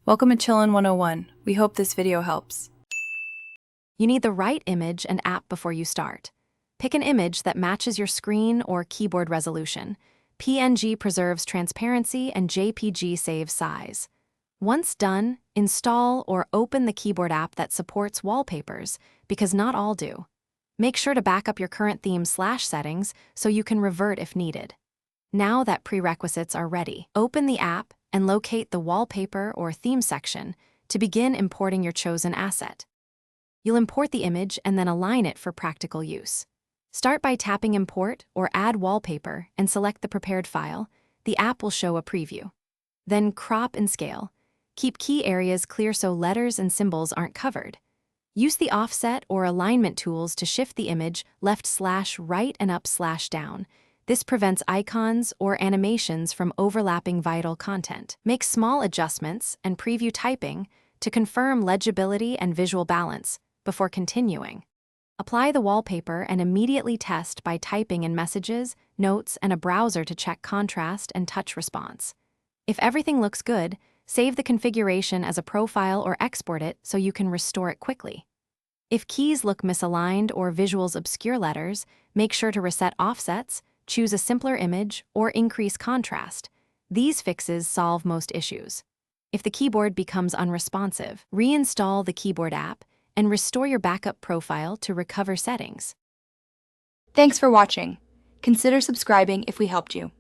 Welcome to Chillin' 101. We hope this video helps. You need the right image and app before you start. Pick an image that matches your screen or keyboard resolution. PNG preserves transparency and JPG saves size. Once done, install or open the keyboard app that supports wallpapers, because not all do. Make sure to back up your current theme/settings so you can revert if needed. Now that prerequisites are ready, open the app and locate the wallpaper or theme section to begin importing your chosen asset. You'll import the image and then align it for practical use. Start by tapping Import or Add Wallpaper and select the prepared file. The app will show a preview. Then crop and scale. Keep key areas clear so letters and symbols aren't covered. Use the offset or alignment tools to shift the image left/right and up/down. This prevents icons or animations from overlapping vital content. Make small adjustments and preview typing to confirm legibility and visual balance before continuing. Apply the wallpaper and immediately test by typing in messages, notes, and a browser to check contrast and touch response. If everything looks good, save the configuration as a profile or export it so you can restore it quickly. If keys look misaligned or visuals obscure letters, make sure to reset offsets, choose a simpler image, or increase contrast. These fixes solve most issues. If the keyboard becomes unresponsive, reinstall the keyboard app and restore your backup profile to recover settings. Thanks for watching. Consider subscribing if we helped you.